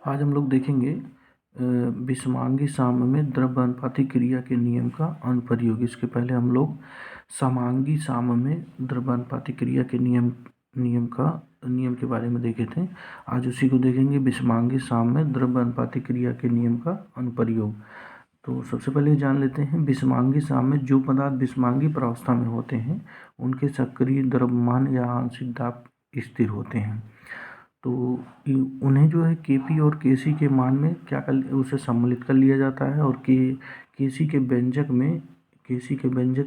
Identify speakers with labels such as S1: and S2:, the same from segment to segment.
S1: आज हम लोग देखेंगे विषमांगी साम्य में द्रव्य अनुपाती क्रिया के नियम का अनुप्रयोग। इसके पहले हम लोग समांगी साम्य में द्रव्य अनुपाती क्रिया के नियम के बारे में देखे थे। आज उसी को देखेंगे, विषमांगी साम्य में द्रव्य अनुपाती क्रिया के नियम का अनुप्रयोग। तो सबसे पहले जान लेते हैं, विषमांगी साम्य में जो पदार्थ विषमांगी प्रावस्था में होते हैं उनके सक्रिय द्रव्यमान या आंशिक दाब स्थिर होते हैं। तो उन्हें जो है Kp और Kc के मान में क्या कर उसे सम्मिलित कर लिया जाता है और Kc के व्यंजक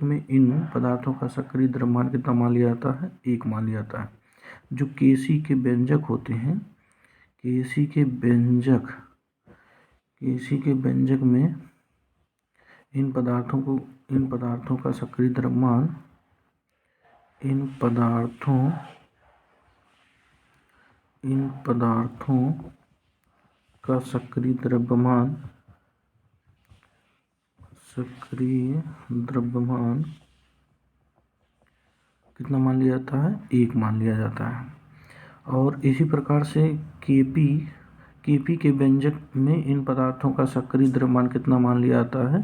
S1: में इन पदार्थों का सक्रिय द्रव्यमान कितना मान लिया जाता है, 1 मान लिया जाता है। जो Kc के व्यंजक होते हैं, Kc के व्यंजक में इन पदार्थों का सक्रिय द्रव्यमान इन पदार्थों का सक्रिय द्रव्यमान कितना मान लिया जाता है, 1 मान लिया जाता है। और इसी प्रकार से Kp के व्यंजक में इन पदार्थों का सक्रिय द्रव्यमान कितना मान लिया जाता है,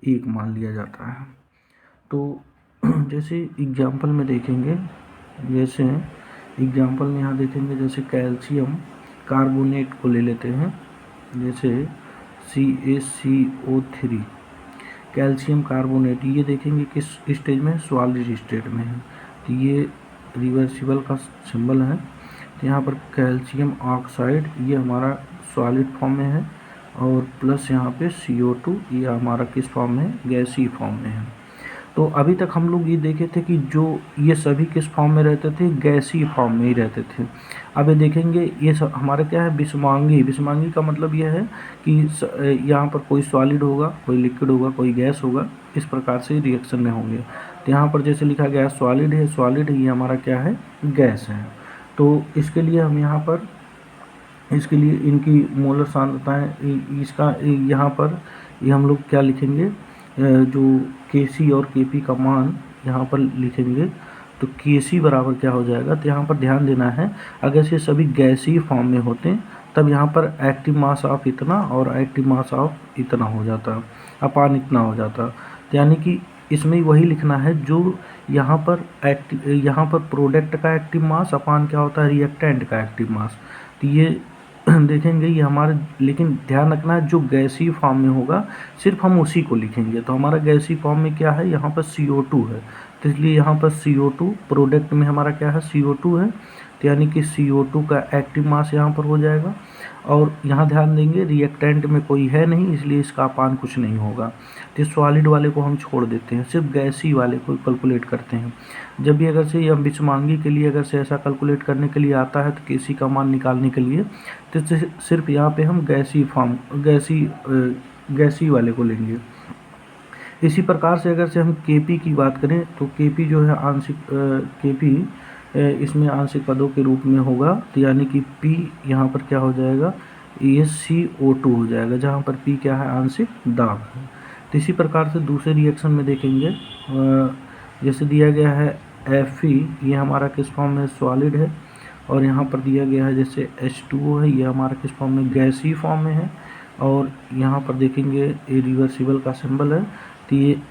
S1: 1 मान लिया जाता है। तो जैसे एग्जाम्पल में देखेंगे, यहाँ देखेंगे, जैसे कैल्शियम कार्बोनेट को ले लेते हैं, जैसे CaCO3 कैल्शियम कार्बोनेट, ये देखेंगे किस स्टेज में, सॉलिड स्टेट में है। तो ये रिवर्सिबल का सिंबल है। तो यहाँ पर कैल्शियम ऑक्साइड ये हमारा सॉलिड फॉर्म में है और प्लस यहाँ पे CO2 ये हमारा किस फॉर्म में है, गैसीय फॉर्म में है। तो अभी तक हम लोग ये देखे थे कि जो ये सभी किस फॉर्म में रहते थे, गैसीय फॉर्म में ही रहते थे। अब ये देखेंगे ये सब हमारा क्या है, विषमांगी का मतलब ये है कि यहाँ पर कोई सॉलिड होगा, कोई लिक्विड होगा, कोई गैस होगा, इस प्रकार से रिएक्शन में होंगे। तो यहाँ पर जैसे लिखा गया सॉलिड है, ये हमारा क्या है, गैस है। तो इसके लिए हम यहाँ पर इनकी मोलर सांद्रताएं, इसका यहाँ पर ये हम लोग क्या लिखेंगे, जो Kc और Kp का मान यहाँ पर लिखेंगे। तो Kc बराबर क्या हो जाएगा, तो यहाँ पर ध्यान देना है, अगर ये सभी गैसीय फॉर्म में होते हैं तब यहाँ पर एक्टिव मास ऑफ इतना और एक्टिव मास ऑफ इतना हो जाता, अपान इतना हो जाता। तो यानी कि इसमें वही लिखना है जो यहाँ पर प्रोडक्ट का एक्टिव मास अपान क्या होता है, रिएक्टेंट का एक्टिव मास। तो ये देखेंगे ये हमारे, लेकिन ध्यान रखना है जो गैसीय फॉर्म में होगा सिर्फ हम उसी को लिखेंगे। तो हमारा गैसीय फॉर्म में क्या है, यहाँ पर CO2 है, तो इसलिए यहाँ पर CO2 प्रोडक्ट में हमारा क्या है, CO2 है। तो यानी कि CO2 का एक्टिव मास यहाँ पर हो जाएगा। और यहाँ ध्यान देंगे रिएक्टेंट में कोई है नहीं, इसलिए इसका अपान कुछ नहीं होगा। तो सॉलिड वाले को हम छोड़ देते हैं, सिर्फ गैसीय वाले को कैलकुलेट करते हैं। जब भी अगर से हम विषमांगी के लिए अगर से ऐसा कैलकुलेट करने के लिए आता है, तो Kc का मान निकालने के लिए तो सिर्फ यहाँ पे हम गैसीय वाले को लेंगे। इसी प्रकार से अगर से हम Kp की बात करें तो Kp जो है Kp इसमें आंशिक पदों के रूप में होगा। तो यानी कि P यहाँ पर क्या हो जाएगा, ये CO2 हो जाएगा, जहाँ पर P क्या है, आंशिक दाब है। तो इसी प्रकार से दूसरे रिएक्शन में देखेंगे, जैसे दिया गया है Fe, ये हमारा किस फॉर्म में, सॉलिड है। और यहाँ पर दिया गया है जैसे H2O है, ये हमारा किस फॉर्म में, गैसीय फॉर्म में है। और यहाँ पर देखेंगे ये रिवर्सिबल का सिंबल है। तो ये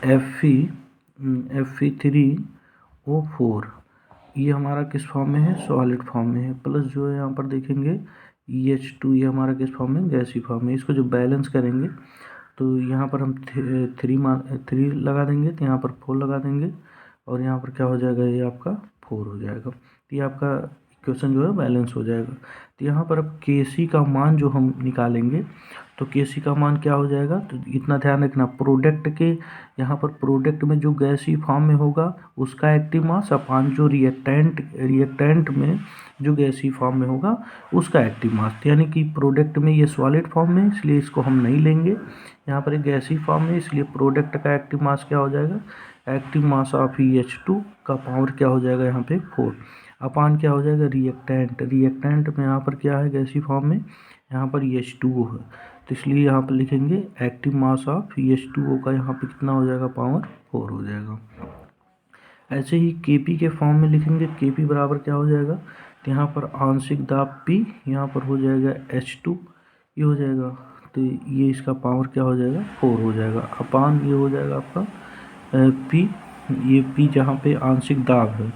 S1: Fe3O4 ये हमारा किस फॉर्म में है, सॉलिड फॉर्म में है। प्लस जो है यहाँ पर देखेंगे H2 ये हमारा किस फॉर्म में, गैसीय फॉर्म में। इसको जो बैलेंस करेंगे तो यहाँ पर हम 3 लगा देंगे, तो यहाँ पर 4 लगा देंगे और यहाँ पर क्या हो जाएगा, ये आपका 4 हो जाएगा। तो ये आपका इक्वेशन जो है बैलेंस हो जाएगा। तो यहाँ पर अब Kc का मान जो हम निकालेंगे, तो Kc का मान क्या हो जाएगा, तो इतना ध्यान रखना, यहाँ पर प्रोडक्ट में जो गैसीय फॉर्म में होगा उसका एक्टिव मास अपान जो रिएक्टेंट में जो गैसीय फॉर्म में होगा उसका एक्टिव मास। यानी कि प्रोडक्ट में ये सॉलिड फॉर्म में, इसलिए इसको हम नहीं लेंगे। यहाँ पर एक गैसीय फॉर्म में, इसलिए प्रोडक्ट का एक्टिव मास क्या हो जाएगा, एक्टिव मास ऑफ H2 का पावर क्या हो जाएगा, यहाँ पे 4 अपान क्या हो जाएगा, रिएक्टेंट में यहाँ पर क्या है, गैसीय फॉर्म में यहाँ पर H2O है। तो इसलिए यहाँ पर लिखेंगे एक्टिव मास ऑफ H2O का यहाँ पे कितना हो जाएगा, पावर 4 हो जाएगा। ऐसे ही Kp के फॉर्म में लिखेंगे, Kp बराबर क्या हो जाएगा, तो यहाँ पर आंशिक दाब P, यहाँ पर हो जाएगा H2, ये हो जाएगा, तो ये इसका पावर क्या हो जाएगा 4 हो जाएगा अपान ये हो जाएगा आपका P, ये P जहाँ पे आंशिक दाब है,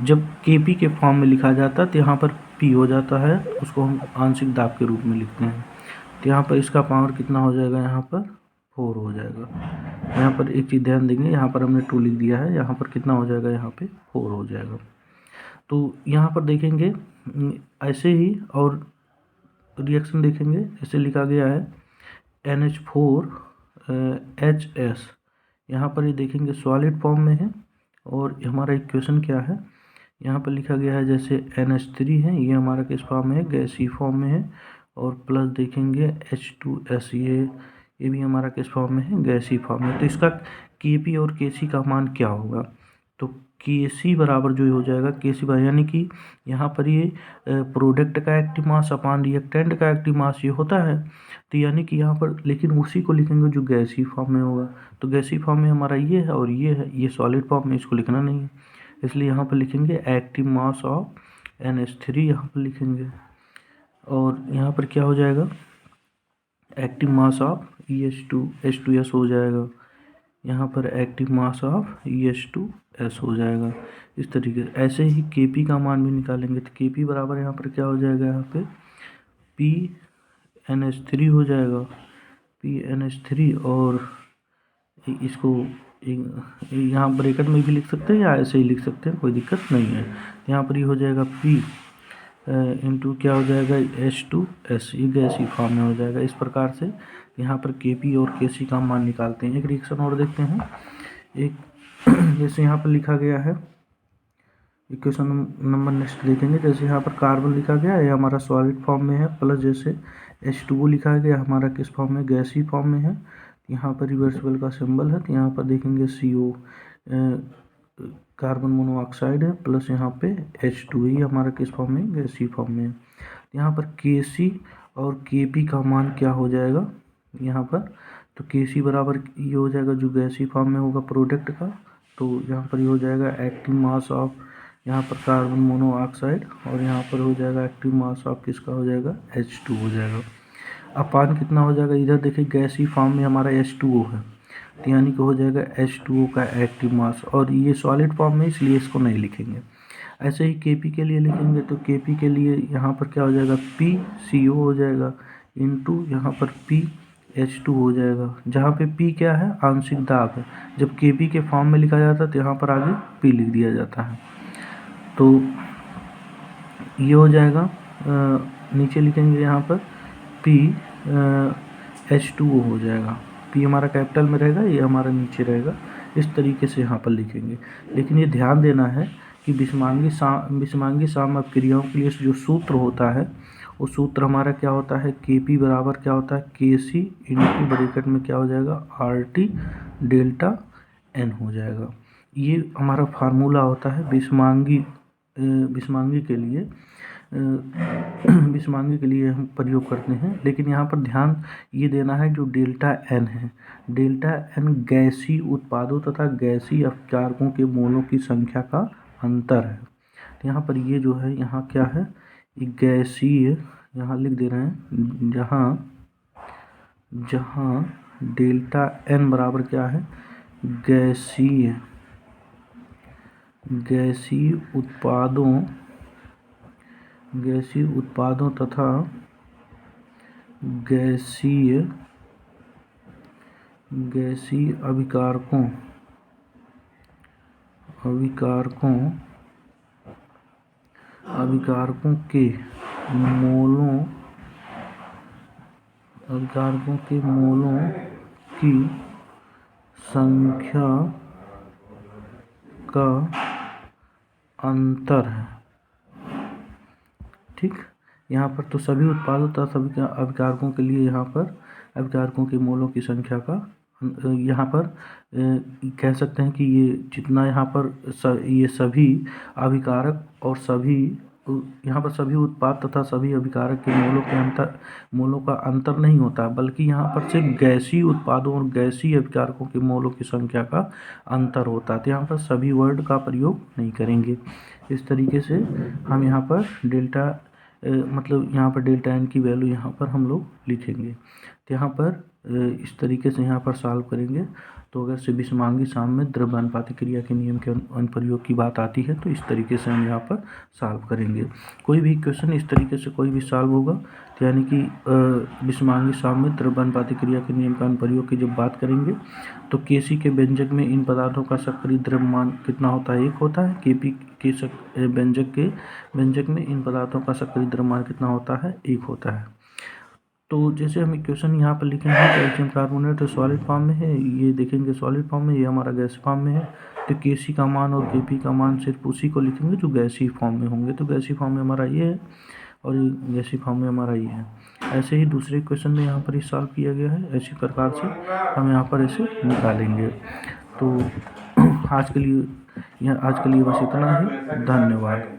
S1: जब Kp के फॉर्म में लिखा जाता है तो यहाँ पर P हो जाता है, उसको हम आंशिक दाब के रूप में लिखते हैं। तो यहाँ पर इसका पावर कितना हो जाएगा, यहाँ पर 4 हो जाएगा। यहाँ पर एक चीज़ ध्यान देंगे, यहाँ पर हमने 2 लिख दिया है, यहाँ पर कितना हो जाएगा, यहाँ पे 4 हो जाएगा। तो यहाँ पर देखेंगे ऐसे ही और रिएक्शन देखेंगे, जैसे लिखा गया है NH4HS, यहाँ पर ये देखेंगे सॉलिड फॉर्म में है, और हमारा इक्वेशन क्या है, यहाँ पर लिखा गया है जैसे NH3 है, ये हमारा किस फॉर्म में है, गैसीय फॉर्म में है, और प्लस देखेंगे H2S, ये भी हमारा किस फॉर्म में है, गैसीय फॉर्म में। तो इसका Kp और Kc का मान क्या होगा, तो Kc बराबर जो हो जाएगा Kc बराबर, यानी कि यहाँ पर ये प्रोडक्ट का एक्टिव मास अपान रिएक्टेंट का एक्टिव मास ये होता है, तो यानी कि यहाँ पर लेकिन उसी को लिखेंगे जो गैसीय फॉर्म में होगा। तो गैसीय फॉर्म में हमारा ये है और ये है, ये सॉलिड फॉर्म में इसको लिखना नहीं है, इसलिए यहाँ पर लिखेंगे एक्टिव मास ऑफ NH3 यहाँ पर लिखेंगे, और यहाँ पर क्या हो जाएगा, एक्टिव मास ऑफ H2S हो जाएगा, यहाँ पर एक्टिव मास ऑफ H2S हो जाएगा। इस तरीके से ऐसे ही Kp का मान भी निकालेंगे, तो Kp बराबर यहाँ पर क्या हो जाएगा, यहाँ पे PNH3 हो जाएगा, PNH3, और इसको यहाँ ब्रैकेट में भी लिख सकते हैं या ऐसे ही लिख सकते हैं, कोई दिक्कत नहीं है। यहाँ पर ये हो जाएगा P इंटू क्या हो जाएगा H2S, ये गैसीय फॉर्म में हो जाएगा। इस प्रकार से यहाँ पर Kp और Kc का मान निकालते हैं। एक रिएक्शन और देखते हैं, एक जैसे यहाँ पर लिखा गया है, इक्वेशन नंबर नेक्स्ट देखेंगे, जैसे यहाँ पर कार्बन लिखा गया है, ये हमारा सॉलिड फॉर्म में है, प्लस जैसे H2O लिखा गया हमारा किस फॉर्म में, गैसीय फॉर्म में है, यहाँ पर रिवर्सिबल का सिंबल है, तो यहाँ पर देखेंगे CO कार्बन मोनोऑक्साइड है, प्लस यहाँ पे H2O ही हमारा किस फॉर्म में, गैसीय फॉर्म में है। यहाँ पर Kc और Kp का मान क्या हो जाएगा यहाँ पर, तो Kc बराबर ये हो जाएगा जो गैसीय फॉर्म में होगा प्रोडक्ट का, तो यहाँ पर ये हो जाएगा एक्टिव मास ऑफ यहाँ पर कार्बन मोनोऑक्साइड, और यहाँ पर हो जाएगा एक्टिव मास ऑफ किसका हो जाएगा, H2 हो जाएगा। अपान कितना हो जाएगा, इधर देखिए गैसीय फॉर्म में हमारा H2O है, तो यानी कि हो जाएगा H2O का एक्टिव मास, और ये सॉलिड फॉर्म में इसलिए इसको नहीं लिखेंगे। ऐसे ही Kp के लिए लिखेंगे, तो Kp के लिए यहाँ पर क्या हो जाएगा, PCO हो जाएगा इंटू यहाँ पर PH2 हो जाएगा, जहाँ पे P क्या है, आंशिक दाब है। जब Kp के फॉर्म में लिखा जाता है तो यहाँ पर आगे P लिख दिया जाता है, तो ये हो जाएगा। नीचे लिखेंगे यहाँ पर H2O हो जाएगा, P हमारा कैपिटल में रहेगा, ये हमारा नीचे रहेगा, इस तरीके से यहाँ पर लिखेंगे। लेकिन ये ध्यान देना है कि विषमांगी साम अपक्रियाओं के लिए जो सूत्र होता है, वो सूत्र हमारा क्या होता है, Kp बराबर क्या होता है, Kc इंटू ब्रैकेट में क्या हो जाएगा, RT डेल्टा N हो जाएगा। ये हमारा फार्मूला होता है विषमांगी के लिए हम प्रयोग करते हैं। लेकिन यहाँ पर ध्यान ये देना है, जो डेल्टा N है, डेल्टा N गैसीय उत्पादों तथा गैसीय अपचारकों के मोलों की संख्या का अंतर है। तो यहाँ पर ये जो है, यहाँ क्या है, गैसीय, यहाँ लिख दे रहे हैं, जहाँ डेल्टा N बराबर क्या है, गैसीय उत्पादों तथा गैसीय अभिकारकों के मोलों की संख्या का अंतर है। ठीक, यहाँ पर तो सभी उत्पादों तथा सभी अभिकारकों के लिए यहाँ पर अभिकारकों के मोलों की संख्या का यहाँ पर कह सकते हैं कि ये जितना यहाँ पर ये सभी अभिकारक और सभी यहाँ पर सभी उत्पाद तथा सभी अभिकारक के मोलों का अंतर नहीं होता, बल्कि यहाँ पर सिर्फ गैसीय उत्पादों और गैसीय अभिकारकों के मोलों की संख्या का अंतर होता है। तो यहाँ पर सभी वर्ड का प्रयोग नहीं करेंगे। इस तरीके से हम यहाँ पर डेल्टा मतलब यहाँ पर डेल्टा एन की वैल्यू यहाँ पर हम लोग लिखेंगे। तो यहाँ पर इस तरीके से यहाँ पर सॉल्व करेंगे। तो अगर से विषमांगी साम्य द्रव्य अनुपाती क्रिया के नियम के अनुप्रयोग की बात आती है तो इस तरीके से हम यहाँ पर सॉल्व करेंगे। कोई भी इक्वेशन इस तरीके से कोई भी सॉल्व होगा तो यानी कि विषमांगी साम्य द्रव्य अनुपाती क्रिया के नियम का अनुप्रयोग की जब बात करेंगे तो केसी के व्यंजक में इन पदार्थों का सक्रिय द्रव्यमान कितना होता है, 1 होता है। केपी के व्यंजक में इन पदार्थों का सक्रिय द्रव्यमान कितना होता है, 1 होता है। तो जैसे हम इक्वेशन यहाँ पर लिखेंगे कैल्शियम कार्बोनेट सॉलिड फॉर्म में है, ये देखेंगे सॉलिड फॉर्म में, ये हमारा गैस फॉर्म में है। तो केसी का मान और केपी का मान सिर्फ उसी को लिखेंगे जो गैसीय फॉर्म में होंगे। तो गैसीय फॉर्म में हमारा ये है और गैसीय फॉर्म में हमारा ये है। ऐसे ही दूसरे क्वेश्चन में यहाँ पर ही सॉल्व किया गया है। इसी प्रकार से हम यहाँ पर इसे निकालेंगे। तो आज के लिए बस इतना ही। धन्यवाद।